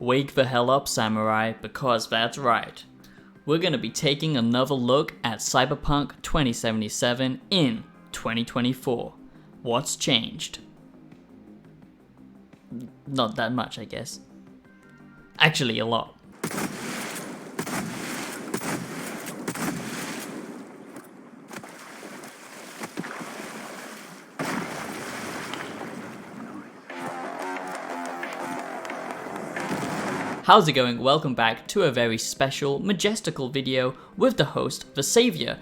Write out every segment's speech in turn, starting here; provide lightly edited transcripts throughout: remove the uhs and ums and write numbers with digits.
Wake the hell up, samurai, because that's right. We're gonna be taking another look at Cyberpunk 2077 in 2024. What's changed? Not that much, I guess. Actually, a lot. How's it going? Welcome back to a very special, majestical video with the host, The Savior.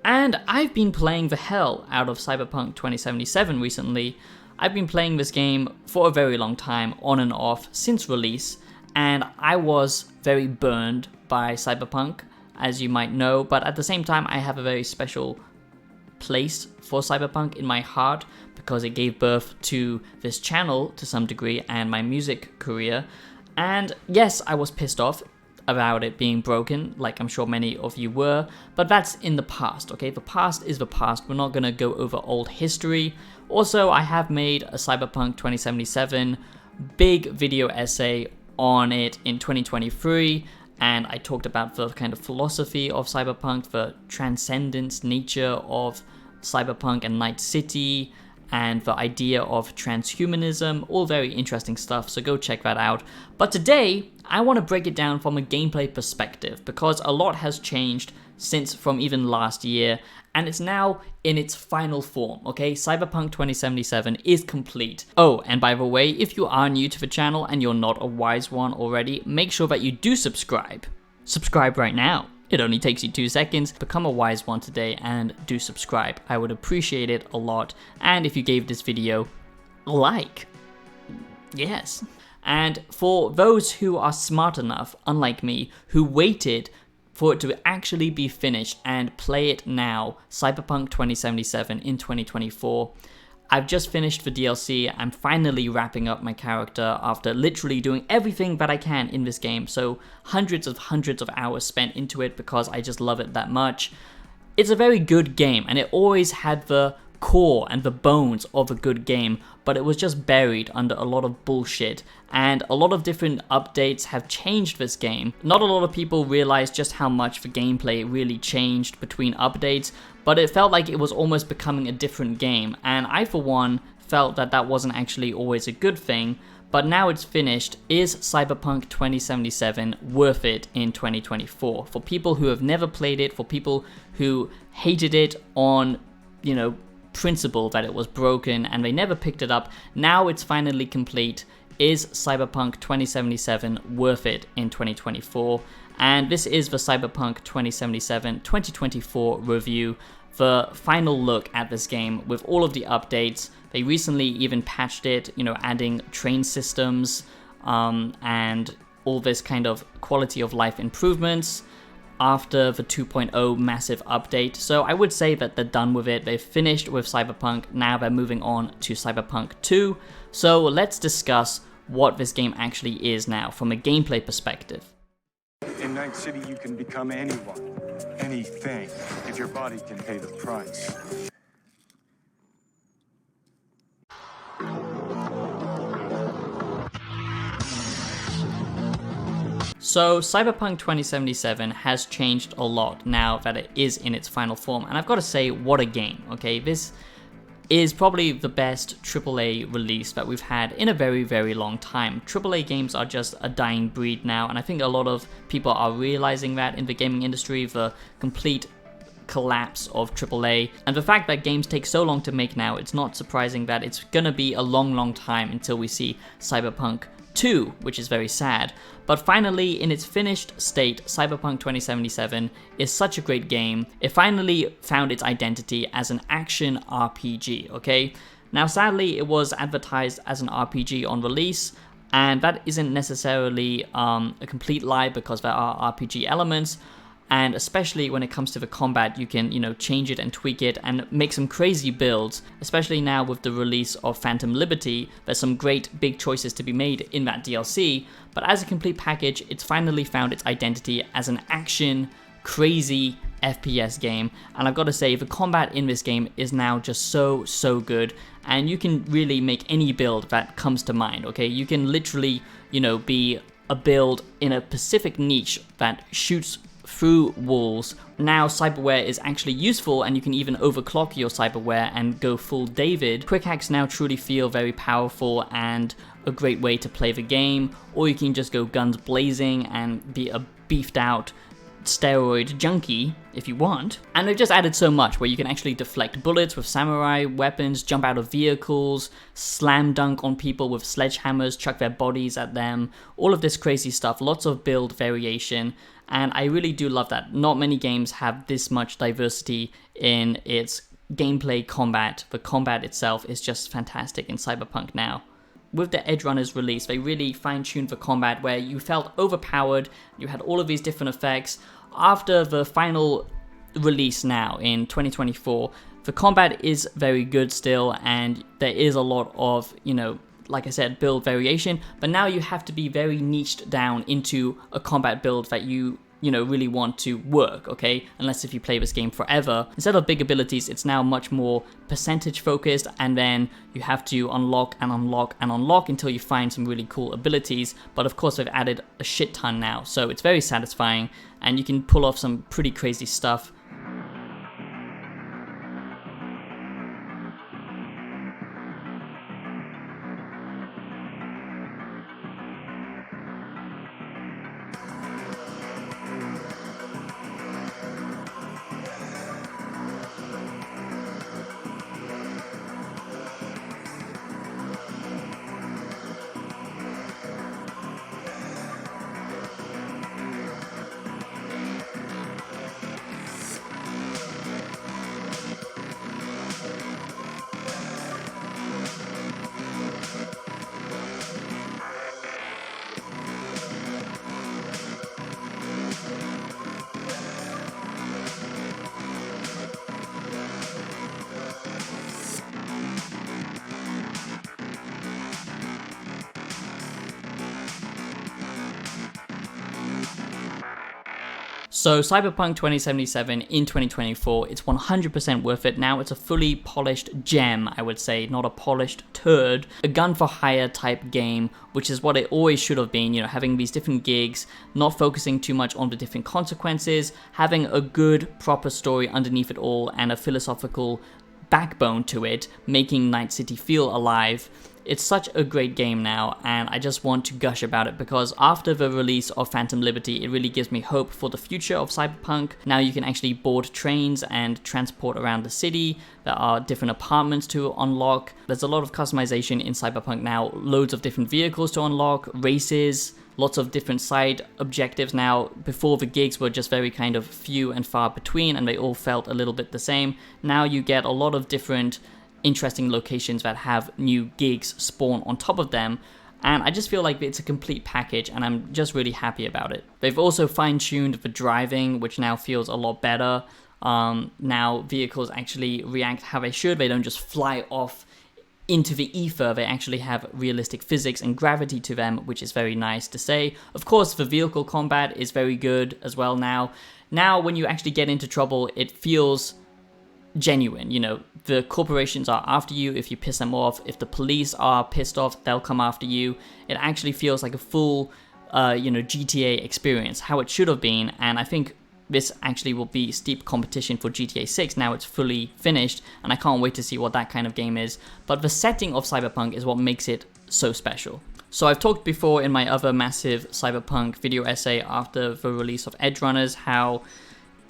And I've been playing the hell out of Cyberpunk 2077 recently. I've been playing this game for a very long time, on and off, since release. And I was very burned by Cyberpunk, as you might know. But at the same time, I have a very special place for Cyberpunk in my heart because it gave birth to this channel to some degree and my music career. And yes, I was pissed off about it being broken, like I'm sure many of you were, but that's in the past, okay? The past is the past. We're not gonna go over old history. Also, I have made a Cyberpunk 2077 big video essay on it in 2023, and I talked about the kind of philosophy of Cyberpunk, the transcendence nature of Cyberpunk and Night City, and the idea of transhumanism, all very interesting stuff, so go check that out. But today, I want to break it down from a gameplay perspective, because a lot has changed since from even last year, and it's now in its final form, okay? Cyberpunk 2077 is complete. Oh, and by the way, if you are new to the channel and you're not a wise one already, make sure that you do subscribe. Subscribe right now. It only takes you 2 seconds. Become a wise one today and do subscribe. I would appreciate it a lot. And if you gave this video a like, yes. And for those who are smart enough, unlike me, who waited for it to actually be finished and play it now, Cyberpunk 2077 in 2024, I've just finished the DLC. I'm finally wrapping up my character after literally doing everything that I can in this game. So hundreds of hours spent into it because I just love it that much. It's a very good game, and it always had the core and the bones of a good game, but it was just buried under a lot of bullshit, and a lot of different updates have changed this game. Not a lot of people realize just how much the gameplay really changed between updates, but it felt like it was almost becoming a different game, and I for one felt that that wasn't actually always a good thing. But now it's finished. Is Cyberpunk 2077 worth it in 2024? For people who have never played it, for people who hated it on, principle that it was broken and they never picked it up, now it's finally complete. Is Cyberpunk 2077 worth it in 2024? And this is the Cyberpunk 2077 2024 review, the final look at this game with all of the updates. They recently even patched it, adding train systems and all this kind of quality of life improvements after the 2.0 massive update. So I would say that they're done with it. They've finished with Cyberpunk. Now they're moving on to Cyberpunk 2. So let's discuss what this game actually is now from a gameplay perspective. In Night City, you can become anyone, anything, if your body can pay the price. So Cyberpunk 2077 has changed a lot now that it is in its final form, and I've got to say, what a game, okay? This is probably the best AAA release that we've had in a very, very long time. AAA games are just a dying breed now, and I think a lot of people are realizing that in the gaming industry, the complete collapse of AAA, and the fact that games take so long to make now, it's not surprising that it's gonna be a long time until we see Cyberpunk 2, which is very sad. But finally, in its finished state, Cyberpunk 2077 is such a great game. It finally found its identity as an action RPG, okay? Now, sadly, it was advertised as an RPG on release, and that isn't necessarily a complete lie because there are RPG elements, and especially when it comes to the combat, you can, change it and tweak it and make some crazy builds. Especially now with the release of Phantom Liberty, there's some great big choices to be made in that DLC, but as a complete package, it's finally found its identity as an action, crazy FPS game, and I've got to say, the combat in this game is now just so good, and you can really make any build that comes to mind, okay? You can literally, be a build in a specific niche that shoots through walls. Now cyberware is actually useful, and you can even overclock your cyberware and go full David. Quick hacks now truly feel very powerful and a great way to play the game, or you can just go guns blazing and be a beefed out steroid junkie if you want. And they've just added so much where you can actually deflect bullets with samurai weapons, jump out of vehicles, slam dunk on people with sledgehammers, chuck their bodies at them, all of this crazy stuff, lots of build variation, and I really do love that. Not many games have this much diversity in its gameplay combat. The combat itself is just fantastic in Cyberpunk now. With the Edgerunners release, they really fine-tuned the combat where you felt overpowered, you had all of these different effects. After the final release now in 2024, the combat is very good still, and there is a lot of, like I said, build variation, but now you have to be very niched down into a combat build that you really want to work, okay? Unless if you play this game forever. Instead of big abilities, it's now much more percentage focused, and then you have to unlock and unlock and unlock until you find some really cool abilities. But of course, they've added a shit ton now, so it's very satisfying, and you can pull off some pretty crazy stuff. So Cyberpunk 2077 in 2024, it's 100% worth it. Now it's a fully polished gem, I would say, not a polished turd. A gun for hire type game, which is what it always should have been, having these different gigs, not focusing too much on the different consequences, having a good, proper story underneath it all, and a philosophical backbone to it, making Night City feel alive. It's such a great game now, and I just want to gush about it because after the release of Phantom Liberty, it really gives me hope for the future of Cyberpunk. Now you can actually board trains and transport around the city. There are different apartments to unlock. There's a lot of customization in Cyberpunk now, loads of different vehicles to unlock, races, lots of different side objectives now. Before, the gigs were just very kind of few and far between, and they all felt a little bit the same. Now you get a lot of different interesting locations that have new gigs spawn on top of them, and I just feel like it's a complete package, and I'm just really happy about it. They've also fine-tuned the driving, which now feels a lot better. Now vehicles actually react how they should. They don't just fly off into the ether. They actually have realistic physics and gravity to them, which is very nice to say. Of course, the vehicle combat is very good as well now. Now when you actually get into trouble, it feels genuine. The corporations are after you if you piss them off. If the police are pissed off, they'll come after you. It actually feels like a full GTA experience, how it should have been, and I think this actually will be steep competition for GTA 6 now it's fully finished, and I can't wait to see what that kind of game is. But the setting of Cyberpunk is what makes it so special. So I've talked before in my other massive Cyberpunk video essay after the release of Edgerunners how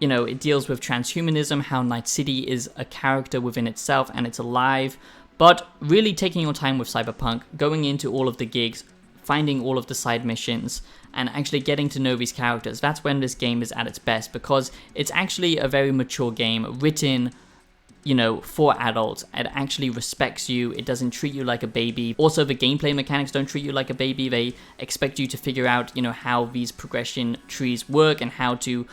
it deals with transhumanism, how Night City is a character within itself and it's alive. But really taking your time with Cyberpunk, going into all of the gigs, finding all of the side missions, and actually getting to know these characters, that's when this game is at its best, because it's actually a very mature game, written for adults. It actually respects you. It doesn't treat you like a baby. Also, the gameplay mechanics don't treat you like a baby. They expect you to figure out, how these progression trees work and how to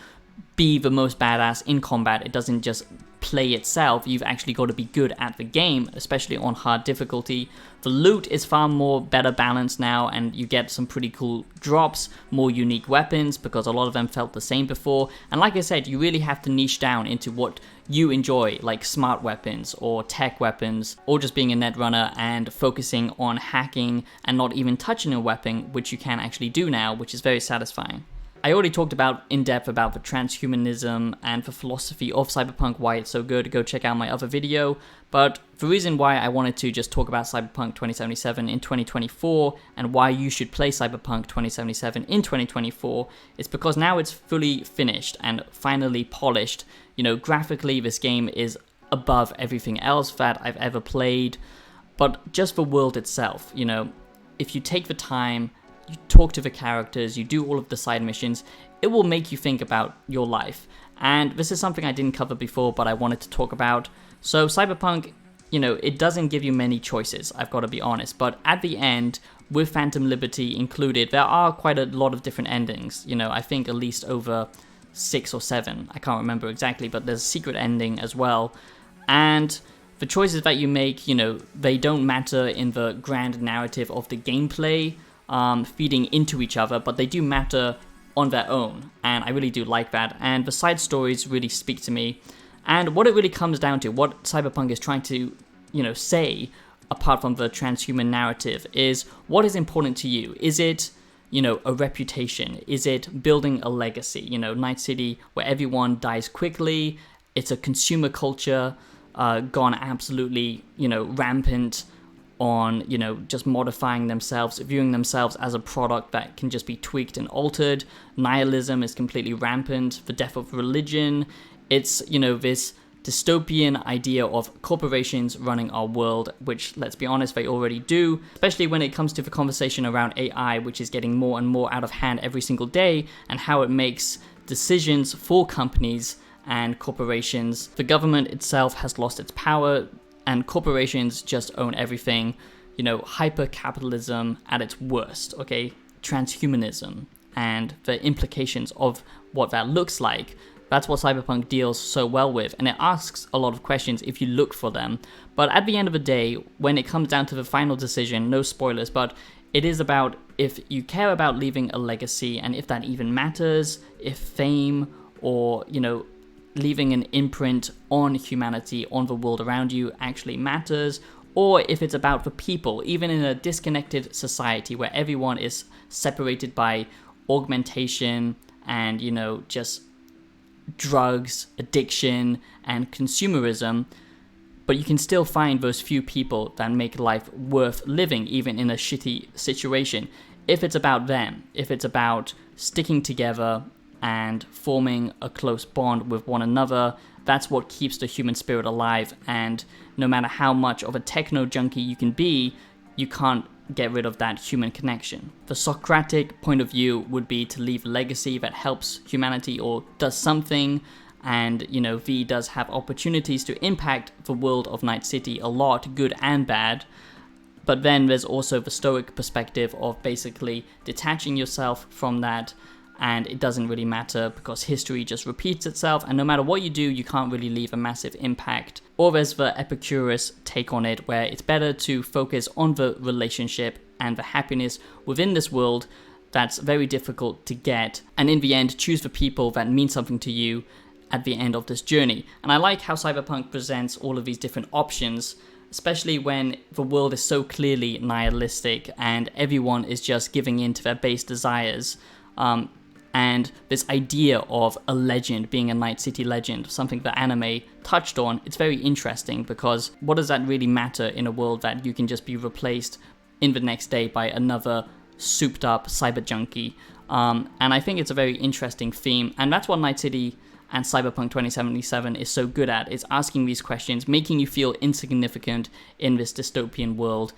be the most badass in combat. It doesn't just play itself, you've actually got to be good at the game, especially on hard difficulty. The loot is far more better balanced now, and you get some pretty cool drops, more unique weapons, because a lot of them felt the same before. And like I said, you really have to niche down into what you enjoy, like smart weapons or tech weapons, or just being a netrunner and focusing on hacking and not even touching a weapon, which you can actually do now, which is very satisfying. I already talked about in depth about the transhumanism and the philosophy of Cyberpunk, why it's so good. Go check out my other video. But the reason why I wanted to just talk about Cyberpunk 2077 in 2024 and why you should play Cyberpunk 2077 in 2024 is because now it's fully finished and finally polished. You know, graphically, this game is above everything else that I've ever played. But just the world itself, you know, if you take the time, you talk to the characters, you do all of the side missions, it will make you think about your life. And this is something I didn't cover before, but I wanted to talk about. So Cyberpunk, you know, it doesn't give you many choices, I've got to be honest. But at the end, with Phantom Liberty included, there are quite a lot of different endings. You know, I think at least over 6 or 7. I can't remember exactly, but there's a secret ending as well. And the choices that you make, you know, they don't matter in the grand narrative of the gameplay, feeding into each other, but they do matter on their own, and I really do like that. And the side stories really speak to me, and what it really comes down to, what Cyberpunk is trying to, you know, say, apart from the transhuman narrative, is what is important to you. Is it, you know, a reputation? Is it building a legacy? You know, Night City, where everyone dies quickly, it's a consumer culture gone absolutely, you know, rampant on, you know, just modifying themselves, viewing themselves as a product that can just be tweaked and altered. Nihilism is completely rampant, the death of religion. It's, you know, this dystopian idea of corporations running our world, which, let's be honest, they already do, especially when it comes to the conversation around AI, which is getting more and more out of hand every single day, and how it makes decisions for companies and corporations. The government itself has lost its power, and corporations just own everything. You know, hyper-capitalism at its worst, okay? Transhumanism and the implications of what that looks like. That's what Cyberpunk deals so well with, and it asks a lot of questions if you look for them. But at the end of the day, when it comes down to the final decision, no spoilers, but it is about if you care about leaving a legacy, and if that even matters, if fame or, you know, leaving an imprint on humanity, on the world around you actually matters, or if it's about the people, even in a disconnected society where everyone is separated by augmentation and, you know, just drugs, addiction, and consumerism, but you can still find those few people that make life worth living, even in a shitty situation. If it's about them, if it's about sticking together and forming a close bond with one another, that's what keeps the human spirit alive. And no matter how much of a techno junkie you can be, you can't get rid of that human connection. The Socratic point of view would be to leave a legacy that helps humanity or does something, and, you know, V does have opportunities to impact the world of Night City a lot, good and bad. But then there's also the Stoic perspective of basically detaching yourself from that, and it doesn't really matter because history just repeats itself, and no matter what you do, you can't really leave a massive impact. Or there's the Epicurus take on it, where it's better to focus on the relationship and the happiness within this world that's very difficult to get, and in the end, choose the people that mean something to you at the end of this journey. And I like how Cyberpunk presents all of these different options, especially when the world is so clearly nihilistic and everyone is just giving in to their base desires. And this idea of a legend being a Night City legend, something that anime touched on, it's very interesting, because what does that really matter in a world that you can just be replaced in the next day by another souped up cyber junkie? And I think it's a very interesting theme, and that's what Night City and Cyberpunk 2077 is so good at. It's asking these questions, making you feel insignificant in this dystopian world,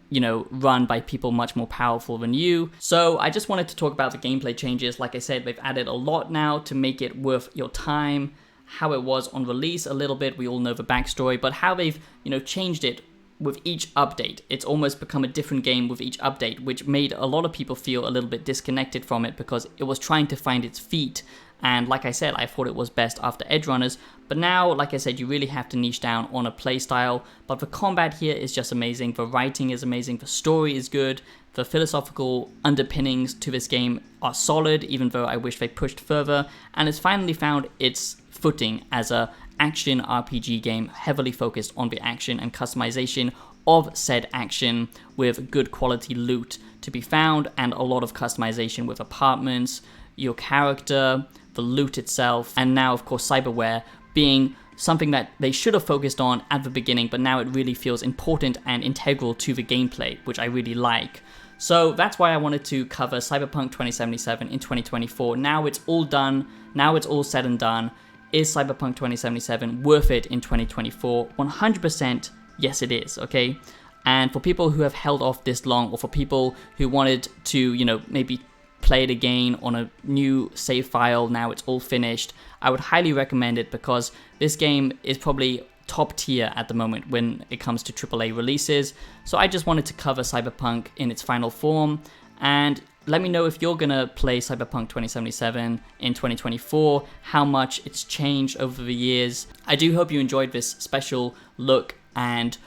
you know, run by people much more powerful than you. So I just wanted to talk about the gameplay changes. Like I said, they've added a lot now to make it worth your time. How it was on release a little bit, we all know the backstory, but how they've, you know, changed it with each update. It's almost become a different game with each update, which made a lot of people feel a little bit disconnected from it because it was trying to find its feet. And like I said, I thought it was best after Edgerunners, But now, like I said, you really have to niche down on a playstyle. But the combat here is just amazing, the writing is amazing, the story is good, the philosophical underpinnings to this game are solid, even though I wish they pushed further, and it's finally found its footing as a action RPG game heavily focused on the action and customization of said action, with good quality loot to be found and a lot of customization with apartments, your character, the loot itself, and now of course cyberware being something that they should have focused on at the beginning, but now it really feels important and integral to the gameplay, which I really like. So that's why I wanted to cover Cyberpunk 2077 in 2024. Now it's all done, now it's all said and done. Is Cyberpunk 2077 worth it in 2024? 100% yes it is, okay? And for people who have held off this long, or for people who wanted to, you know, maybe play it again on a new save file, now it's all finished, I would highly recommend it, because this game is probably top tier at the moment when it comes to AAA releases. So I just wanted to cover Cyberpunk in its final form, and let me know if you're gonna play Cyberpunk 2077 in 2024, how much it's changed over the years. I do hope you enjoyed this special look and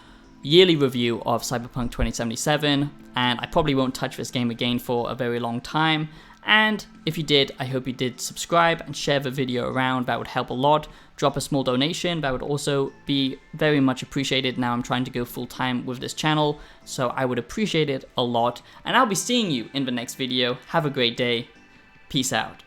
yearly review of Cyberpunk 2077, and I probably won't touch this game again for a very long time. And if you did, I hope you did subscribe and share the video around. That would help a lot. Drop a small donation, that would also be very much appreciated. Now I'm trying to go full time with this channel, so I would appreciate it a lot. And I'll be seeing you in the next video. Have a great day. Peace out.